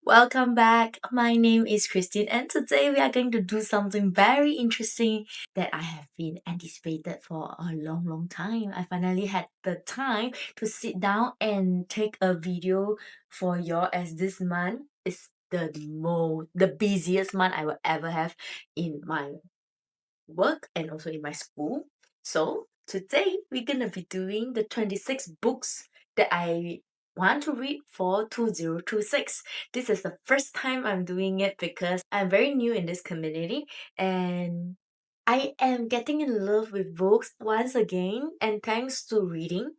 Welcome back. My name is Christin, and today we are going to do something very interesting that I have been anticipated for a long time. I finally had the time to sit down and take a video for y'all, as this month is the busiest month I will ever have in my work and also in my school. So today we're gonna be doing the 26 books that I want to read for 2026. This is the first time I'm doing it because I'm very new in this community and I am getting in love with books once again, and thanks to reading,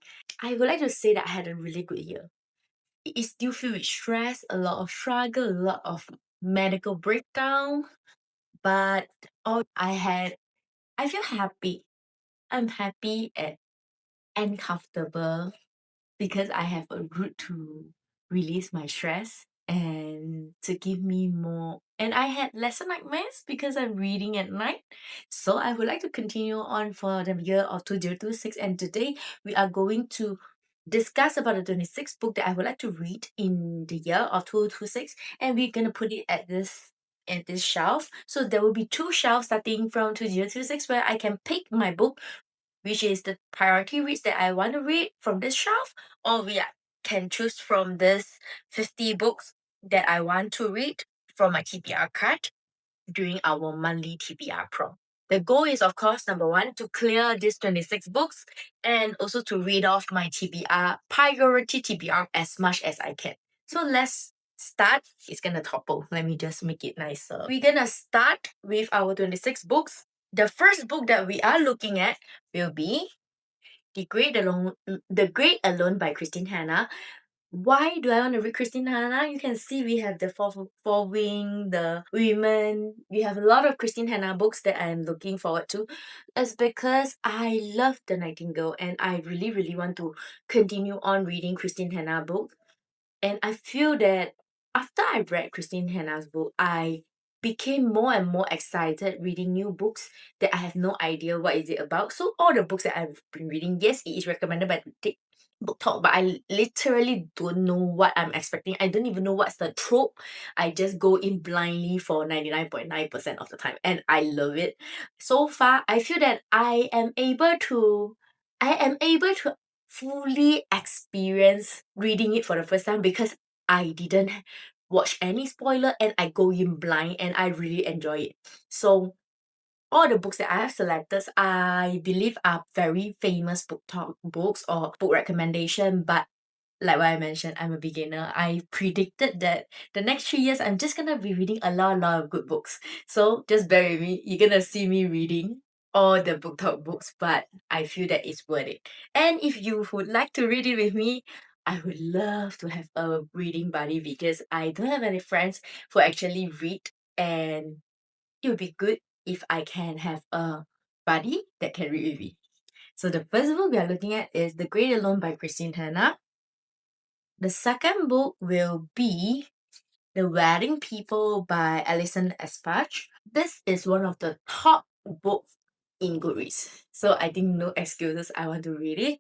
I would like to say that I had a really good year. It is still filled with stress, a lot of struggle, a lot of medical breakdown, but all I feel happy. I'm happy and comfortable because I have a route to release my stress and to give me more. And I had lesser nightmares because I'm reading at night. So I would like to continue on for the year of 2026. And today we are going to discuss about the 26th book that I would like to read in the year of 2026. And we're going to put it at this shelf. So there will be two shelves starting from 2026 where I can pick my book, which is the priority reads that I want to read from this shelf, or can choose from this 50 books that I want to read from my TBR card during our monthly TBR prom. The goal is, of course, number one, to clear these 26 books and also to read off my priority TBR as much as I can. So let's start. It's gonna topple. Let me just make it nicer. We're gonna start with our 26 books. The first book that we are looking at will be The Great Alone by Christine Hanna. Why do I want to read Christine Hanna? You can see we have the Four Wing, the Women. We have a lot of Christine Hanna books that I'm looking forward to. It's because I love The Nightingale and I really want to continue on reading Christine Hanna books. And I feel that after I read Christine Hanna's book, I became more and more excited reading new books that I have no idea what is it about. So all the books that I've been reading, yes, it is recommended by Booktok, but I literally don't know what I'm expecting. I don't even know what's the trope. I just go in blindly for 99.9% of the time, and I love it. So far, I feel that I am able to fully experience reading it for the first time because I didn't watch any spoiler and I go in blind and I really enjoy it. So all the books that I have selected, I believe are very famous Booktok books or book recommendation, but like what I mentioned, I'm a beginner. I predicted that the next 3 years I'm just gonna be reading a lot of good books. So just bear with me. You're gonna see me reading all the Booktok books, but I feel that it's worth it. And if you would like to read it with me, I would love to have a reading buddy because I don't have any friends who actually read, and it would be good if I can have a buddy that can read with me. So the first book we are looking at is The Great Alone by Christine Hanna. The second book will be The Wedding People by Alison Espach. This is one of the top books in Goodreads. So I think no excuses, I want to read it.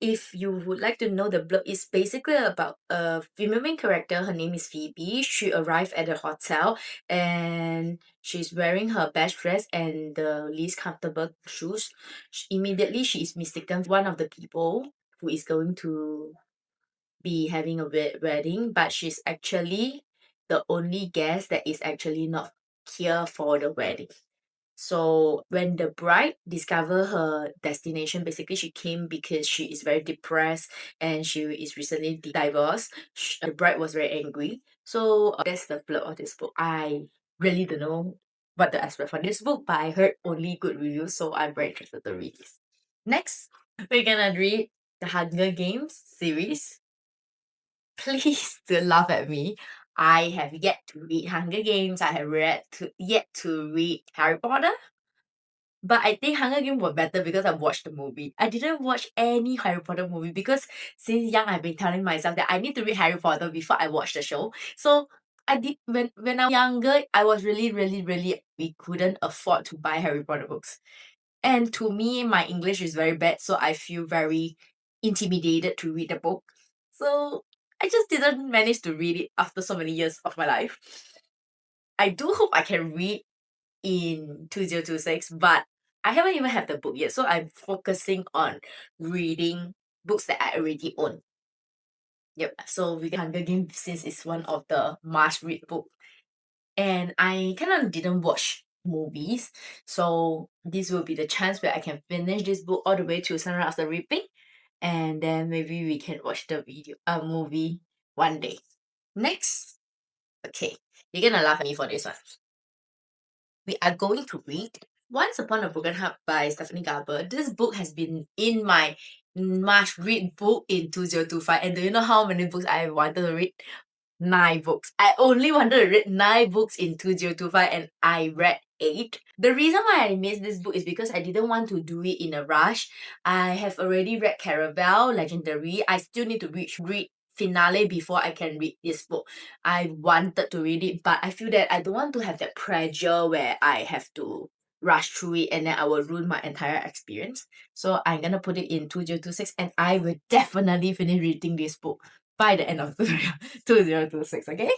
If you would like to know, the blurb is basically about a female main character. Her name is Phoebe. She arrived at the hotel and she's wearing her best dress and the least comfortable shoes. Immediately, she is mistaken for one of the people who is going to be having a wedding, but she's actually the only guest that is actually not here for the wedding. So when the bride discover her destination, basically she came because she is very depressed and she is recently divorced. The bride was very angry. So that's the plot of this book. I really don't know what to expect from this book, but I heard only good reviews, so I'm very interested to read this. Next, we're gonna read the Hunger Games series. Please don't laugh at me. I have yet to read Hunger Games. I have yet to read Harry Potter. But I think Hunger Games was better because I watched the movie. I didn't watch any Harry Potter movie because since young I've been telling myself that I need to read Harry Potter before I watch the show. So I did when I was younger, I was really we couldn't afford to buy Harry Potter books. And to me, my English is very bad, so I feel very intimidated to read the book. So I just didn't manage to read it after so many years of my life. I do hope I can read in 2026, but I haven't even had the book yet. So I'm focusing on reading books that I already own. Yep. So we get Hunger Games since it's one of the must read book. And I kind of didn't watch movies. So this will be the chance where I can finish this book all the way to Sunrise of the Reaping. And then maybe we can watch the movie one day. Next. Okay. You're gonna laugh at me for this one. We are going to read Once Upon a Broken Heart by Stephanie Garber. This book has been in my must read book in 2025. And do you know how many books I wanted to read? 9 books. I only wanted to read 9 books in 2025 and I read 8. The reason why I missed this book is because I didn't want to do it in a rush. I have already read Caraval, Legendary. I still need to read Finale before I can read this book. I wanted to read it, but I feel that I don't want to have that pressure where I have to rush through it and then I will ruin my entire experience. So I'm gonna put it in 2026 and I will definitely finish reading this book by the end of 2026, okay?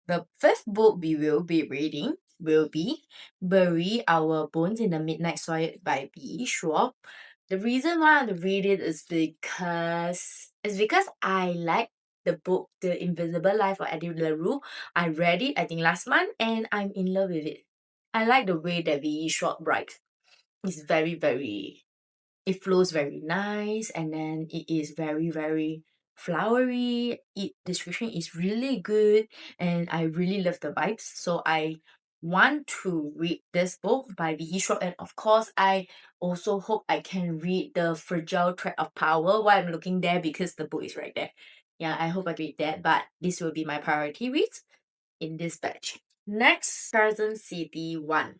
The first book we will be reading will be Bury Our Bones in the Midnight Soil by B. Schwab. The reason why I want to read it is because I like the book The Invisible Life of Eddie LaRue. I read it I think last month and I'm in love with it. I like the way that V. Schwab writes. It's very it flows very nice and then it is very flowery. Description is really good and I really love the vibes. So I want to read this book by V. Schwab and of course I also hope I can read The Fragile Thread of Power while I'm looking there because the book is right there. Yeah, I hope I read that, but this will be my priority reads in this batch. Next, Carson City 1.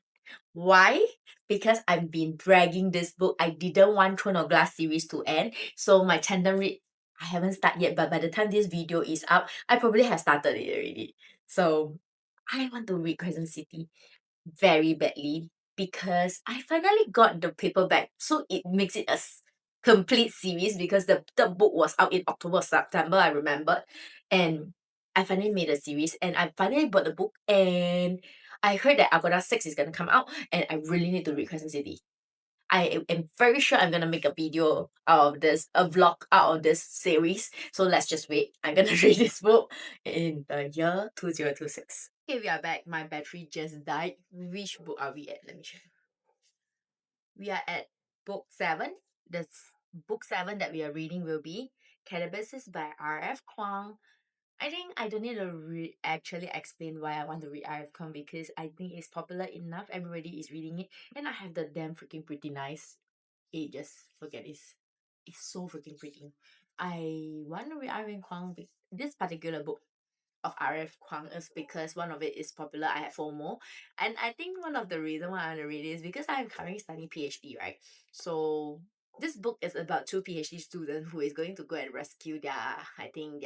Why? Because I've been dragging this book. I didn't want Throne of Glass series to end. So my tandem read, I haven't started yet, but by the time this video is up, I probably have started it already. So I want to read Crescent City very badly because I finally got the paperback. So it makes it a complete series because the book was out in October, September, I remember. And I finally made a series and I finally bought the book and I heard that Agoda 6 is gonna come out and I really need to read Crescent City. I am very sure I'm gonna make a video out of this, a vlog out of this series. So let's just wait. I'm gonna read this book in the year 2026. Okay, we are back. My battery just died. Which book are we at? Let me check. We are at book 7. The book 7 that we are reading will be Cannabis by R.F. Kuang. I think I don't need to actually explain why I want to read R.F. Kuang because I think it's popular enough. Everybody is reading it, and I have the damn freaking pretty nice. Just forget it's so freaking pretty. I want to read R.F. Kuang. This particular book of R.F. Kuang is because one of it is popular. I have FOMO, and I think one of the reason why I want to read it is because I'm currently studying PhD, right? So this book is about 2 PhD students who is going to go and rescue their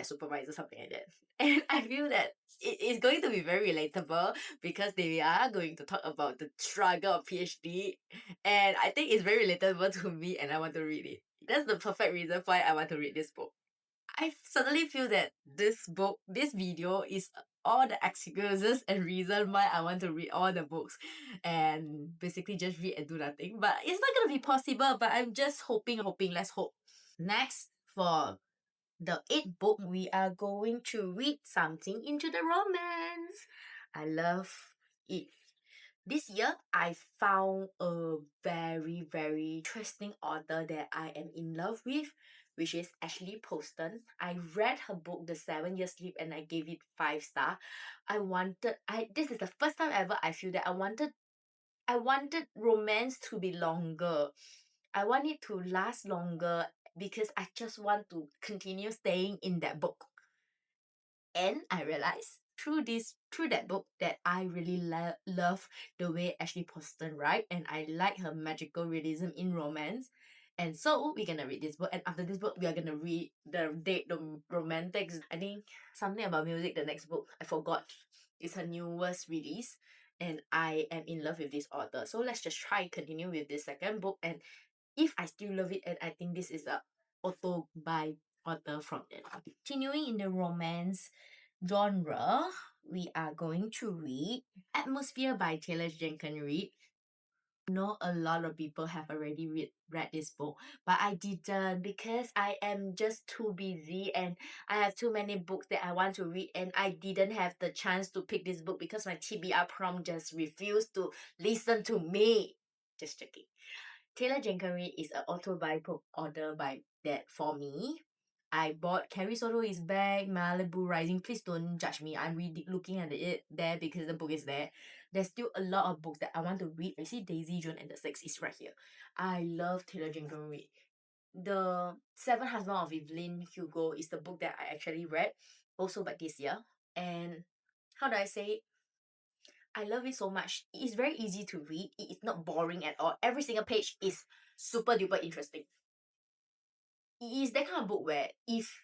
supervisor, something like that. And I feel that it is going to be very relatable because they are going to talk about the struggle of PhD, and I think it's very relatable to me, and I want to read it. That's the perfect reason why I want to read this book. I suddenly feel that this video is all the excuses and reason why I want to read all the books and basically just read and do nothing. But it's not gonna be possible, but I'm just hoping, let's hope. Next, for the 8th book, we are going to read something into the romance. I love it. This year, I found a very interesting author that I am in love with, which is Ashley Poston. I read her book, The 7 Year Sleep, and I gave it 5 star. This is the first time ever I feel that I wanted romance to be longer. I want it to last longer because I just want to continue staying in that book. And I realized through that book that I really love the way Ashley Poston write, and I like her magical realism in romance. And so we're gonna read this book, and after this book we are gonna read the romantics. I think something about music, the next book I forgot. It's her newest release and I am in love with this author. So let's just try continue with this second book, and if I still love it and I think this is a author from then on. Continuing in the romance genre, we are going to read Atmosphere by Taylor Jenkins Reid. I know a lot of people have already read this book, but I didn't because I am just too busy and I have too many books that I want to read, and I didn't have the chance to pick this book because my TBR prom just refused to listen to me. Just joking. Taylor Jenkins Reid is an autobiographical author by that for me. I bought Carrie Soto is Back, Malibu Rising. Please don't judge me. I'm reading, looking at it there because the book is there. There's still a lot of books that I want to read. I see Daisy Jones and the Six is right here. I love Taylor Jenkins Reid. The Seven Husbands of Evelyn Hugo is the book that I actually read also by this year. And how do I say it? I love it so much. It is very easy to read. It is not boring at all. Every single page is super duper interesting. It is that kind of book where if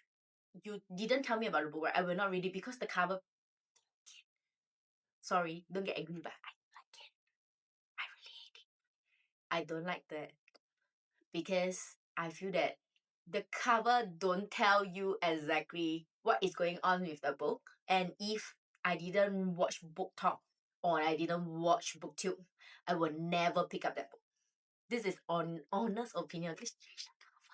you didn't tell me about the book, right, I will not read it because the cover. Sorry, don't get angry, but I like it. I really hate it. I don't like that because I feel that the cover don't tell you exactly what is going on with the book. And if I didn't watch Booktok or I didn't watch Booktube, I would never pick up that book. This is on honest opinion. Please change the cover.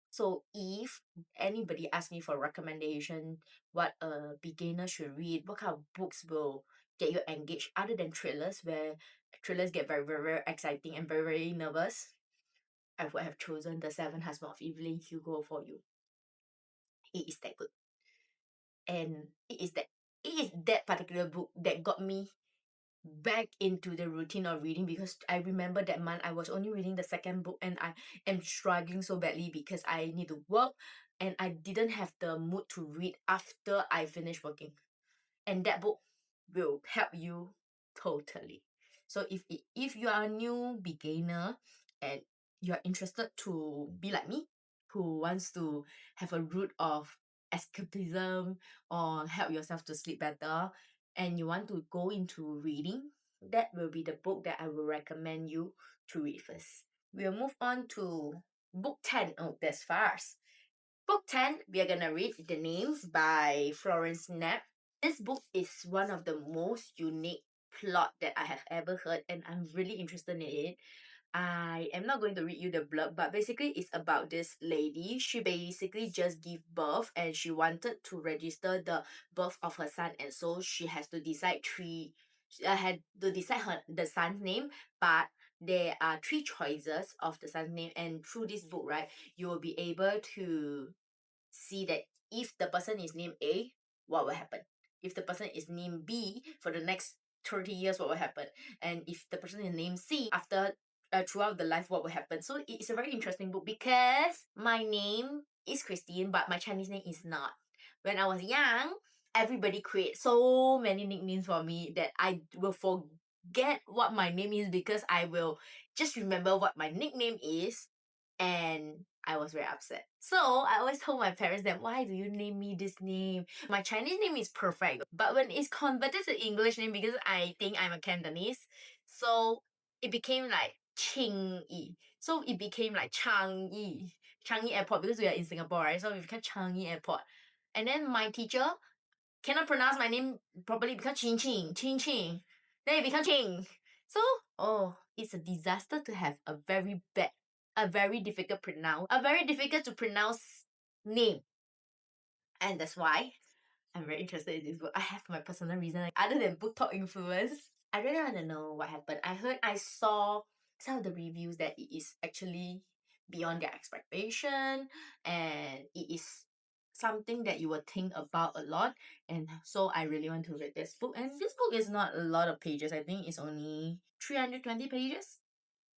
So if anybody asks me for recommendation, what a beginner should read, what kind of books will get you engaged other than thrillers, where thrillers get very, very, very exciting and very, very nervous, I would have chosen The Seven Husbands of Evelyn Hugo for you. It is that good. And it is that particular book that got me back into the routine of reading, because I remember that month I was only reading the second book and I am struggling so badly because I need to work and I didn't have the mood to read after I finish working. And that book will help you totally. So if you are a new beginner and you are interested to be like me, who wants to have a route of escapism or help yourself to sleep better, and you want to go into reading, that will be the book that I will recommend you to read first. We'll move on to book 10. Oh, that's fast. Book 10, we are gonna read The Names by Florence Knapp. This book is one of the most unique plot that I have ever heard, and I'm really interested in it. I am not going to read you the blurb, but basically it's about this lady. She basically just gave birth and she wanted to register the birth of her son, and so she has to decide had to decide the son's name, but there are three choices of the son's name, and through this book, right, you will be able to see that if the person is named A, what will happen? If the person is named B, for the next 30 years, what will happen? And if the person is named C, after throughout the life, what will happen? So it's a very interesting book because my name is Christine, but my Chinese name is not. When I was young, everybody create so many nicknames for me that I will forget what my name is because I will just remember what my nickname is, and I was very upset. So I always told my parents that, why do you name me this name? My Chinese name is perfect, but when it's converted to English name, because I think I'm a Cantonese, so it became like Qing Yi. So it became like Changi Airport, because we are in Singapore, right? So we became Changi Airport. And then my teacher cannot pronounce my name properly because Ching. Then it become Ching. So, it's a disaster to have a very difficult to pronounce name. And that's why I'm very interested in this book. I have my personal reason, other than Booktok influence. I really want to know what happened. I saw some of the reviews that it is actually beyond their expectation, and it is something that you will think about a lot. And so I really want to read this book. And this book is not a lot of pages. I think it's only 320 pages.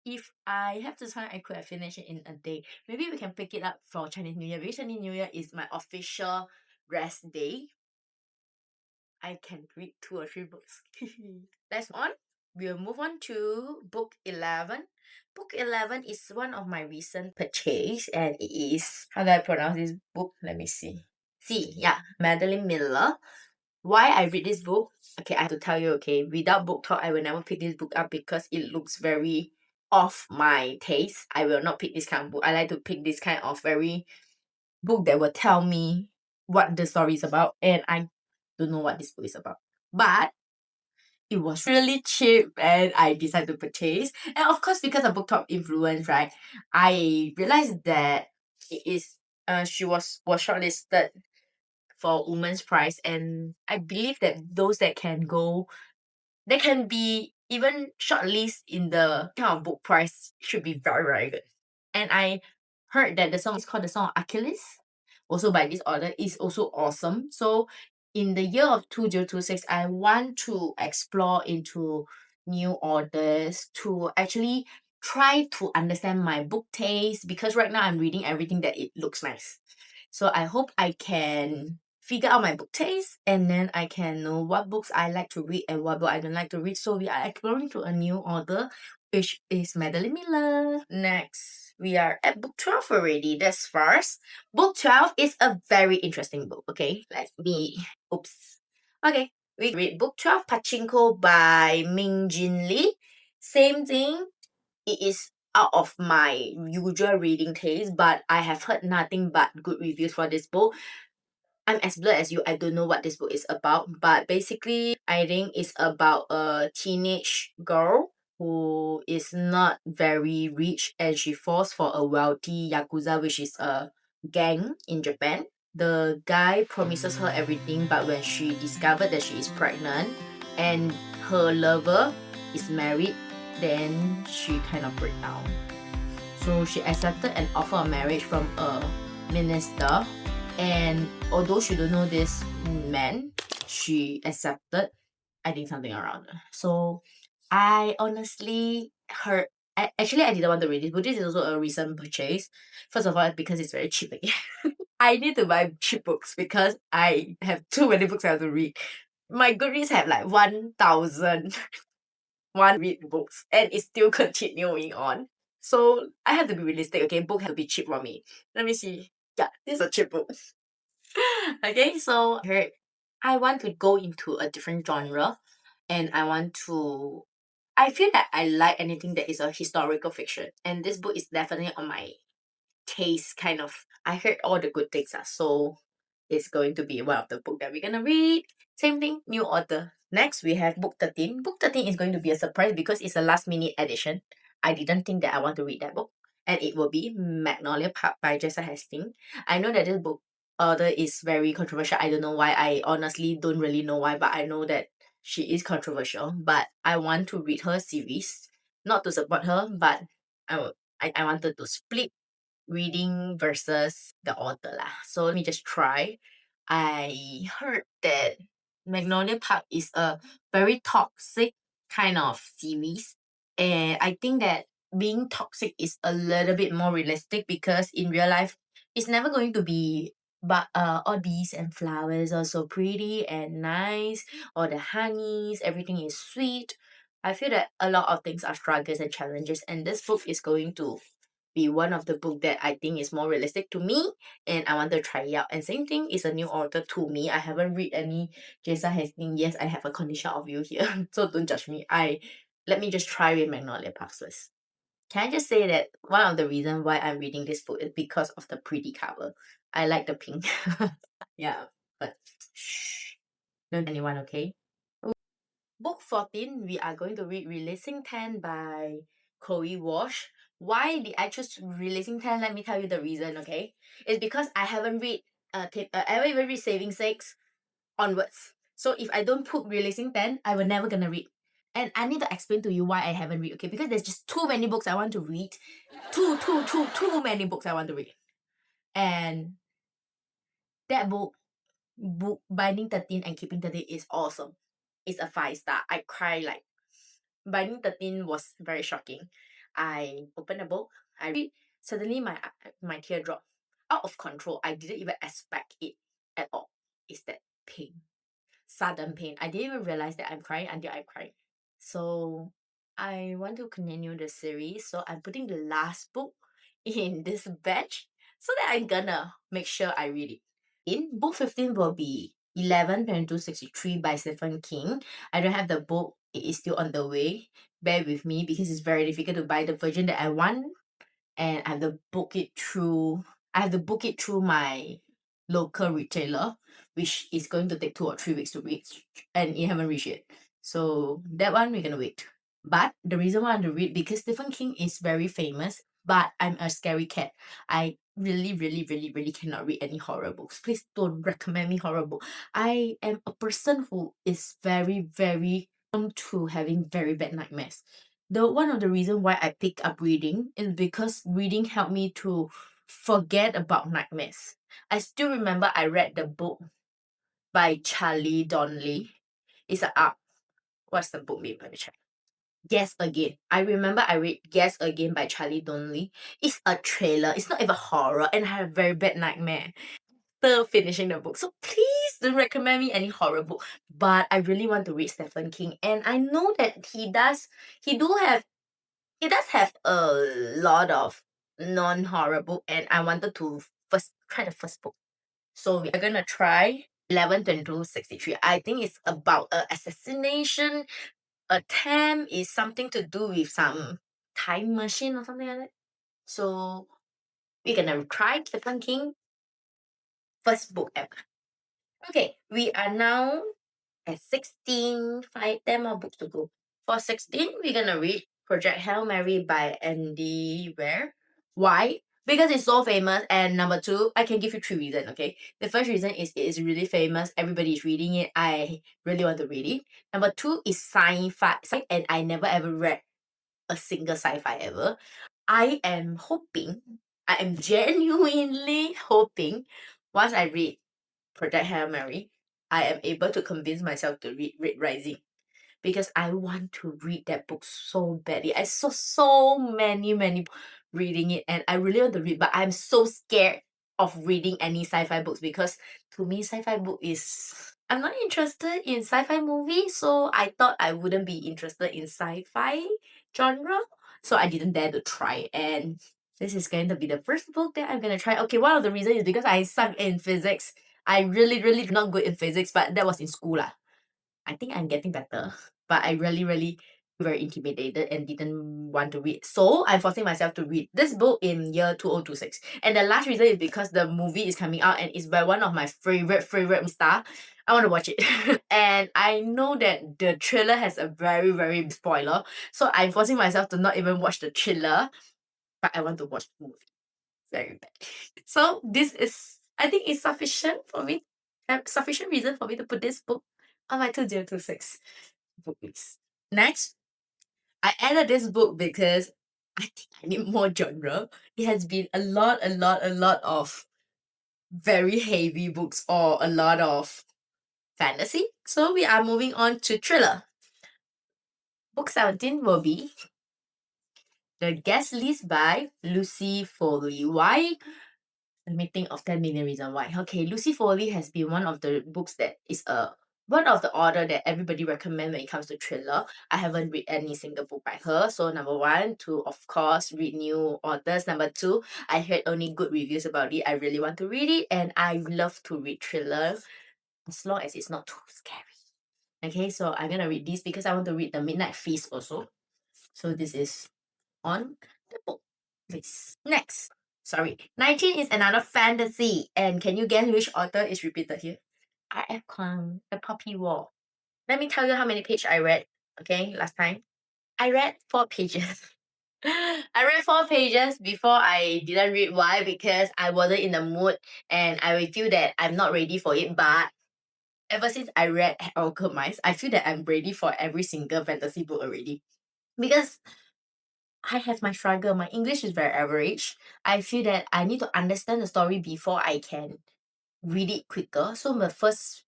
If I have the time, I could have finished it in a day. Maybe we can pick it up for Chinese New Year, because Chinese New Year is my official rest day. I can read 2 or 3 books. Let's move on. We'll move on to book 11. Book 11 is one of my recent purchase, and it is, how do I pronounce this book? Let me see. Madeline Miller. Why I read this book? Okay, I have to tell you, okay, without Booktok, I will never pick this book up because it looks very off my taste. I will not pick this kind of book. I like to pick this kind of very book that will tell me what the story is about, and I don't know what this book is about. But it was really cheap and I decided to purchase. And of course, because of Booktok influence, right, I realized that it is she was shortlisted for Women's Prize, and I believe that those that can go, they can be even shortlisted in the kind of book prize should be very, very good. And I heard that the song is called the song of Achilles, also by this author, is also awesome. So in the year of 2026, I want to explore into new authors to actually try to understand my book taste, because right now I'm reading everything that it looks nice. So I hope I can figure out my book taste, and then I can know what books I like to read and what book I don't like to read. So we are exploring to a new author, which is Madeline Miller. Next, we are at book 12 already. That's first. Book 12 is a very interesting book. Okay, let me. Oops. Okay, we read book 12, Pachinko by Ming Jin Lee. Same thing. It is out of my usual reading taste, but I have heard nothing but good reviews for this book. I'm as blurred as you. I don't know what this book is about, but basically, I think it's about a teenage girl who is not very rich, and she falls for a wealthy yakuza, which is a gang in Japan. The guy promises her everything, but when she discovered that she is pregnant and her lover is married, then she kind of break down. So she accepted an offer of marriage from a minister, and although she don't know this man, she accepted, I think, something around her. So I honestly heard, actually I didn't want to read this, but this is also a recent purchase. First of all, because it's very cheap again. I need to buy cheap books because I have too many books I have to read. My Goodreads have like 1,000 one read books, and it's still continuing on. So I have to be realistic, okay? Book have to be cheap for me. Let me see. Yeah, this is a cheap book. Okay, so I want to go into a different genre, and I feel that I like anything that is a historical fiction, and this book is definitely on my taste, kind of. I heard all the good things, so it's going to be one of the book that we're gonna read. Same thing, new author. Next, we have book 13. Book 13 is going to be a surprise because it's a last minute edition. I didn't think that I want to read that book. And it will be Magnolia Park by Jessa Hastings. I know that this book author is very controversial. I don't know why. I honestly don't really know why, but I know that she is controversial. But I want to read her series. Not to support her, but I wanted to split reading versus the author lah. So let me just try. I heard that Magnolia Park is a very toxic kind of series, and I think that being toxic is a little bit more realistic because in real life it's never going to be, but all bees and flowers are so pretty and nice, all the honeys, everything is sweet. I feel that a lot of things are struggles and challenges, and this book is going to be one of the book that I think is more realistic to me, and I want to try it out. And same thing is a new author to me. I haven't read any Jessa Hastings. Yes, I have a condition of view here, so don't judge me. Let me just try with Magnolia Park first. Can I just say that one of the reasons why I'm reading this book is because of the pretty cover. I like the pink. Yeah, but shh, don't tell anyone, okay? Book 14, we are going to read Releasing 10 by Chloe Walsh. Why did I choose Releasing 10? Let me tell you the reason, okay? It's because I haven't read I haven't even read Saving 6 onwards. So if I don't put Releasing 10, I will never gonna read. And I need to explain to you why I haven't read, okay? Because there's just too many books I want to read. Too many books I want to read. And that book Binding 13 and Keeping 13 is awesome. It's a 5-star. I cry like Binding 13 was very shocking. I opened the book, I read, suddenly my tear dropped. Out of control. I didn't even expect it at all. It's that pain. Sudden pain. I didn't even realize that I'm crying until I cried. So I want to continue the series. So I'm putting the last book in this batch so that I'm gonna make sure I read it. In book 15 will be 11/22/63 by Stephen King. I don't have the book. It is still on the way. Bear with me because it's very difficult to buy the version that I want, and I have to book it through. I have to book it through my local retailer, which is going to take 2 or 3 weeks to reach, and it haven't reached yet. So that one we're gonna wait. But the reason why I want to read, because Stephen King is very famous, but I'm a scary cat. I really cannot read any horror books. Please don't recommend me horror book. I am a person who is very prone to having very bad nightmares. The one of the reason why I pick up reading is because reading helped me to forget about nightmares. I still remember I read the book by Charlie Donnelly. It's a what's the book name? Let me check. Guess Again. I remember I read Guess Again by Charlie Donnelly. It's a trailer. It's not even horror, and I had a very bad nightmare after finishing the book. So please don't recommend me any horror book. But I really want to read Stephen King, and I know that he does have a lot of non-horror book, and I wanted to first try the first book. So we are gonna try 11/22/63. I think it's about a assassination attempt, is something to do with some time machine or something like that. So we're gonna try Stephen King first book ever. Okay, we are now at 16, 10 more books to go. For 16, we're gonna read Project Hail Mary by Andy Weir. Why? Because it's so famous, and number two, I can give you 3 reasons, okay? The first reason is it is really famous, everybody is reading it, I really want to read it. Number two is sci-fi, and I never ever read a single sci-fi ever. I am genuinely hoping, once I read Project Hail Mary, I am able to convince myself to read Red Rising, because I want to read that book so badly. I saw so many reading it, and I really want to read, but I'm so scared of reading any sci-fi books, because to me sci-fi book is, I'm not interested in sci-fi movies, so I thought I wouldn't be interested in sci-fi genre, so I didn't dare to try. And this is going to be the first book that I'm gonna try. Okay, one of the reasons is because I suck in physics. I really not good in physics, but that was in school lah. I think I'm getting better, but I really very intimidated and didn't want to read. So I'm forcing myself to read this book in year 2026. And the last reason is because the movie is coming out and it's by one of my favorite star. I want to watch it. And I know that the trailer has a very big spoiler. So I'm forcing myself to not even watch the trailer, but I want to watch the movie. Very bad. So this is, I think it's sufficient for me, sufficient reason for me to put this book on my 2026 book list. Next, I added this book because I think I need more genre. It has been a lot of very heavy books or a lot of fantasy. So we are moving on to thriller. Book 17 will be The Guest List by Lucy Foley. Why? Let me think of 10 million reasons why. Okay, Lucy Foley has been one of the books that is one of the author that everybody recommend when it comes to thriller. I haven't read any single book by her. So number one, to of course read new authors. Number two, I heard only good reviews about it. I really want to read it, and I love to read thriller as long as it's not too scary. Okay, so I'm gonna read this because I want to read The Midnight Feast also. So this is on the book list. Next. 19 is another fantasy. And can you guess which author is repeated here? R.F. Kuang, The Poppy War. Let me tell you how many pages I read. Okay, last time. I read 4 pages. I read 4 pages before I didn't read. Why? Because I wasn't in the mood and I will feel that I'm not ready for it. But ever since I read Alchemist, I feel that I'm ready for every single fantasy book already. Because I have my struggle. My English is very average. I feel that I need to understand the story before I can read it quicker. So the first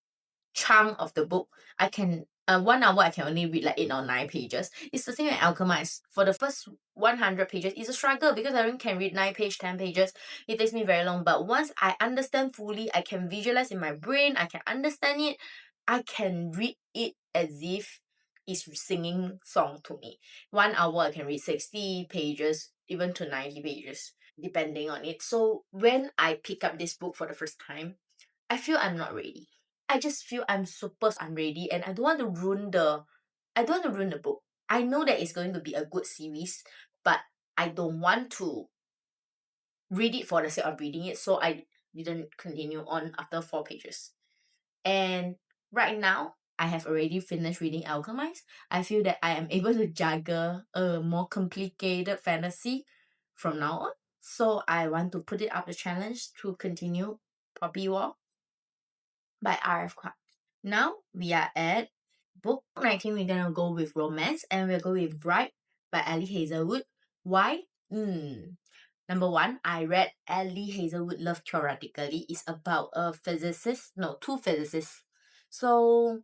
chunk of the book, I can 1 hour I can only read like 8 or 9 pages. It's the same as Alchemist. For the first 100 pages, it's a struggle because I only can read 9 pages, 10 pages. It takes me very long. But once I understand fully, I can visualize in my brain, I can understand it, I can read it as if it's singing song to me. 1 hour I can read 60 pages, even to 90 pages, depending on it. So when I pick up this book for the first time, I feel I'm not ready. I just feel I'm super unready, and I don't want to ruin the book. I know that it's going to be a good series, but I don't want to read it for the sake of reading it, so I didn't continue on after 4 pages. And right now, I have already finished reading Alchemist. I feel that I am able to juggle a more complicated fantasy from now on. So I want to put it up the challenge to continue Poppy War by R.F. Clark. Now we are at book 19. We're gonna go with romance, and we'll go with Bright by Ellie Hazelwood. Why? Number one, I read Ellie Hazelwood Love Theoretically. It's about two physicists. So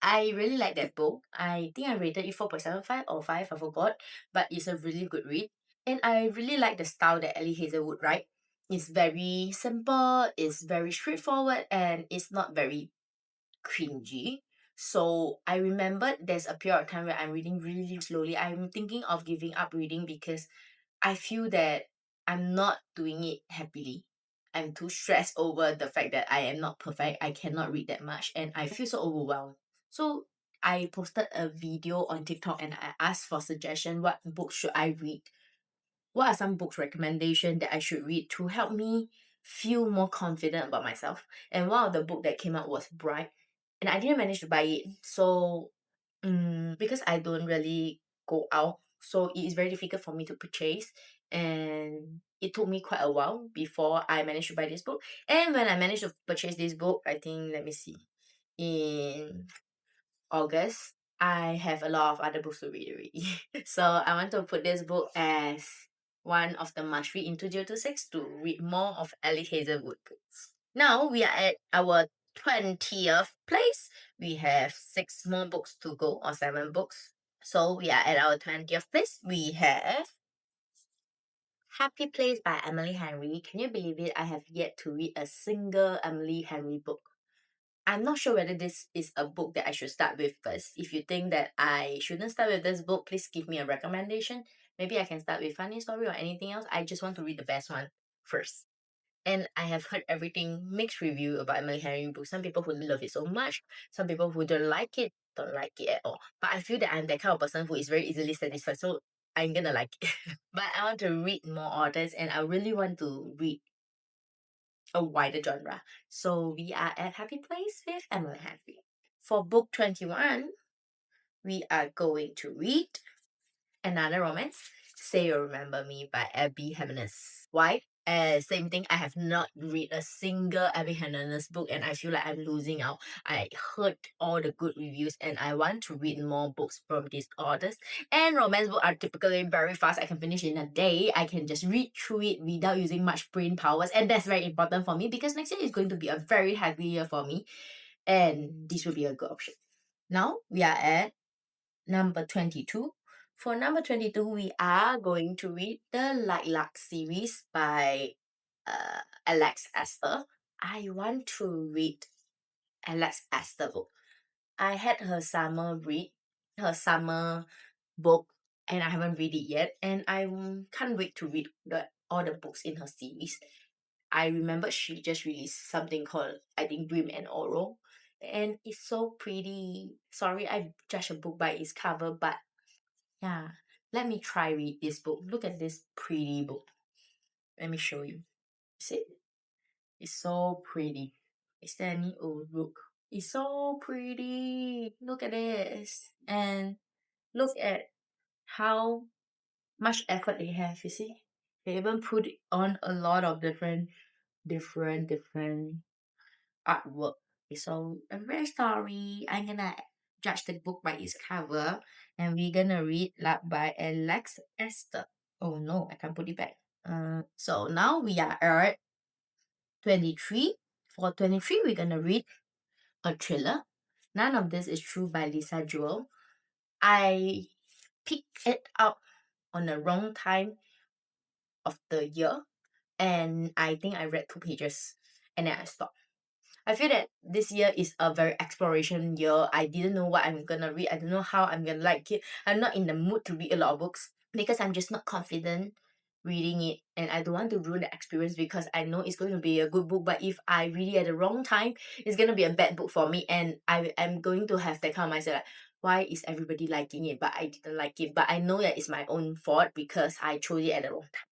I really like that book. I think I rated it 4.75 or 5, I forgot. But it's a really good read. And I really like the style that Ellie Hazelwood write. It's very simple, it's very straightforward, and it's not very cringy. So I remember there's a period of time where I'm reading really slowly. I'm thinking of giving up reading because I feel that I'm not doing it happily. I'm too stressed over the fact that I am not perfect. I cannot read that much and I feel so overwhelmed. So I posted a video on TikTok and I asked for suggestion what books should I read. What are some books recommendation that I should read to help me feel more confident about myself? And one of the book that came out was Bright. And I didn't manage to buy it. So because I don't really go out, so it is very difficult for me to purchase. And it took me quite a while before I managed to buy this book. And when I managed to purchase this book, I think, let me see, in August, I have a lot of other books to read already. So I want to put this book as one of the must read in 2026 to read more of Ellie Hazelwood books. Now we are at our 20th place. We have 6 more books to go, or 7 books. So we are at our 20th place. We have Happy Place by Emily Henry. Can you believe it? I have yet to read a single Emily Henry book. I'm not sure whether this is a book that I should start with first. If you think that I shouldn't start with this book, please give me a recommendation. Maybe I can start with Funny Story or anything else. I just want to read the best one first. And I have heard everything mixed review about Emily Henry book. Some people who love it so much, some people who don't like it at all. But I feel that I'm that kind of person who is very easily satisfied, so I'm gonna like it. But I want to read more authors and I really want to read a wider genre. So we are at Happy Place with Emily Henry. For book 21, we are going to read another romance, Say You Remember Me by Abby Jimenez. Why? Same thing, I have not read a single Abby Jimenez book and I feel like I'm losing out. I heard all the good reviews and I want to read more books from these authors. And romance books are typically very fast. I can finish in a day. I can just read through it without using much brain powers. And that's very important for me because next year is going to be a very happy year for me. And this will be a good option. Now we are at number 22. For number 22, we are going to read the Lilac series by Alex Esther. I want to read Alex Esther book. I had her summer book, and I haven't read it yet. And I can't wait to read all the books in her series. I remember she just released something called, I think, Dream and Oral. And it's so pretty. Sorry, I judge a book by its cover, but yeah, let me try read this book. Look at this pretty book. Let me show you. See? It's so pretty. Is there any old book? It's so pretty. Look at this. And look at how much effort they have, you see? They even put on a lot of different artwork. So I'm very sorry. I'm gonna judge the book by its cover, and we're gonna read Love by Alex Esther. Oh no, I can't put it back. So now we are at 23. For 23, we're gonna read a thriller. None of this is true by Lisa Jewell. I picked it up on the wrong time of the year, and I think I read 2 pages and then I stopped. I feel that this year is a very exploration year. I didn't know what I'm gonna read. I don't know how I'm gonna like it. I'm not in the mood to read a lot of books because I'm just not confident reading it, and I don't want to ruin the experience because I know it's going to be a good book. But if I read it at the wrong time, it's gonna be a bad book for me, and I am going to have that kind of mindset like, why is everybody liking it but I didn't like it? But I know that it's my own fault because I chose it at the wrong time.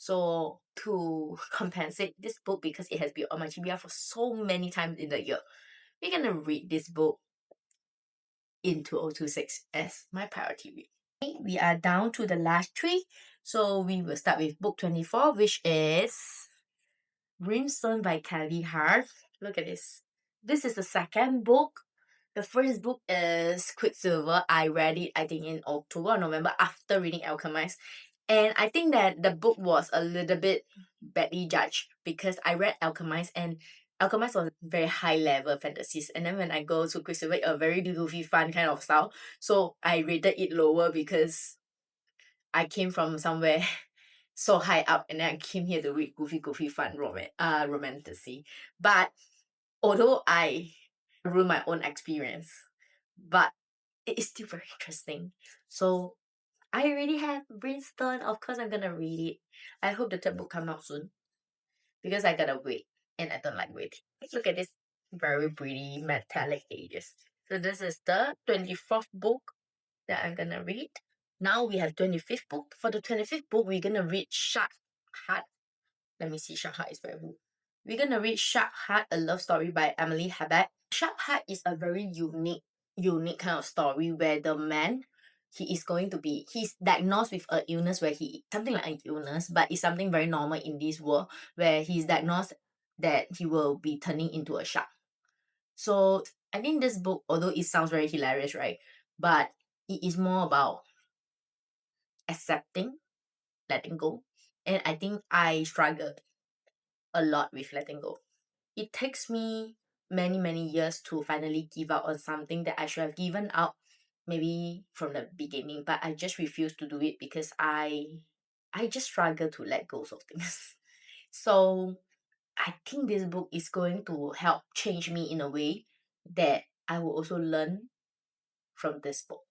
So to compensate this book, because it has been on my TBR for so many times in the year, we're gonna read this book in 2026 as my priority read. We are down to the last 3. So we will start with book 24, which is Brimstone by Kelly Hart. Look at this. This is the second book. The first book is Quicksilver. I read it, I think, in October or November after reading Alchemist. And I think that the book was a little bit badly judged because I read Alchemist and Alchemist was very high level fantasies. And then when I go to Quicksilver, a very goofy, fun kind of style. So I rated it lower because I came from somewhere so high up and then I came here to read goofy, fun romantasy. But although I ruined my own experience, but it is still very interesting. So I already have Brimstone. Of course, I'm gonna read it. I hope the third book come out soon because I gotta wait and I don't like waiting. Look at this very pretty metallic pages. So this is the 24th book that I'm gonna read. Now we have 25th book. For the 25th book, we're gonna read Shark Heart. Let me see, Shark Heart is by who? We're gonna read Shark Heart, a love story by Emily Habet. Shark Heart is a very unique kind of story where the man, he's diagnosed with an illness where something like an illness, but it's something very normal in this world where he's diagnosed that he will be turning into a shark. So I think this book, although it sounds very hilarious, right? But it is more about accepting, letting go. And I think I struggled a lot with letting go. It takes me many years to finally give up on something that I should have given up maybe from the beginning, but I just refuse to do it because I just struggle to let go of things. So I think this book is going to help change me in a way that I will also learn from this book.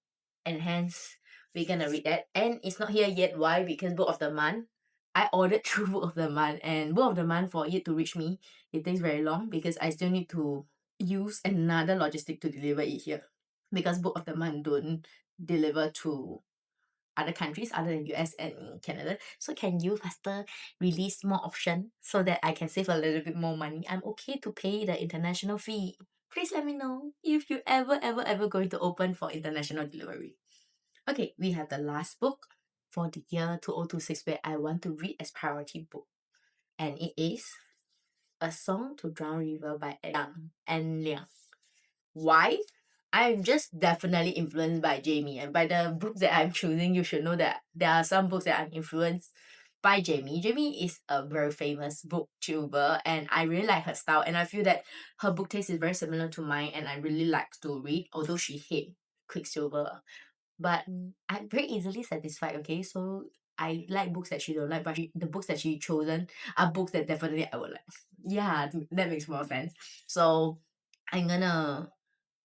And hence we're gonna read that. And it's not here yet. Why? Because book of the month, I ordered through book of the month, and book of the month, for it to reach me, it takes very long because I still need to use another logistic to deliver it here, because book of the month don't deliver to other countries other than US and Canada. So can you faster release more options so that I can save a little bit more money? I'm okay to pay the international fee. Please let me know if you ever going to open for international delivery. Okay, we have the last book for the year 2026 where I want to read as priority book. And it is A Song to Drown River by Anne Liang. Why? I'm just definitely influenced by Jamie, and by the books that I'm choosing, you should know that there are some books that I'm influenced by Jamie. Jamie is a very famous booktuber, and I really like her style, and I feel that her book taste is very similar to mine, and I really like to read, although she hates Quicksilver. But I'm very easily satisfied, okay? So I like books that she don't like, but the books that she chosen are books that definitely I would like. Yeah, that makes more sense. So I'm gonna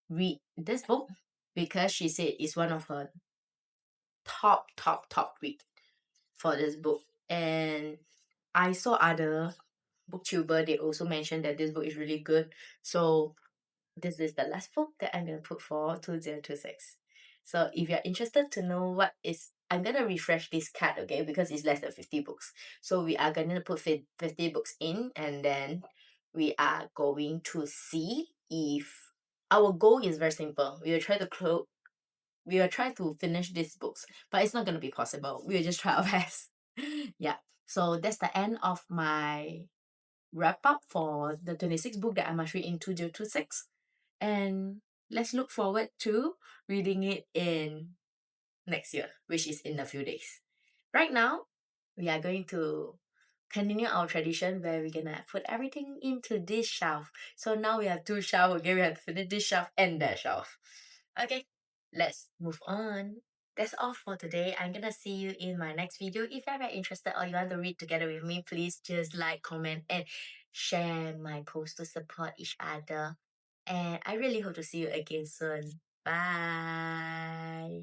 read this book because she said it's one of her top read for this book. And I saw other booktuber, they also mentioned that this book is really good. So this is the last book that I'm going to put for 2026. So if you're interested to know what is, I'm going to refresh this card, okay, because it's less than 50 books. So we are going to put 50 books in, and then we are going to see if our goal is very simple. We will try to finish these books, but it's not going to be possible. We will just try our best. Yeah. So that's the end of my wrap up for the 26th book that I must read in 2026. And let's look forward to reading it in next year, which is in a few days. Right now, we are going to continue our tradition where we're gonna put everything into this shelf. So now we have 2 shelves, okay? We have to finish this shelf and that shelf. Okay, let's move on. That's all for today. I'm gonna see you in my next video. If you're very interested or you want to read together with me, please just like, comment, and share my post to support each other. And I really hope to see you again soon. Bye.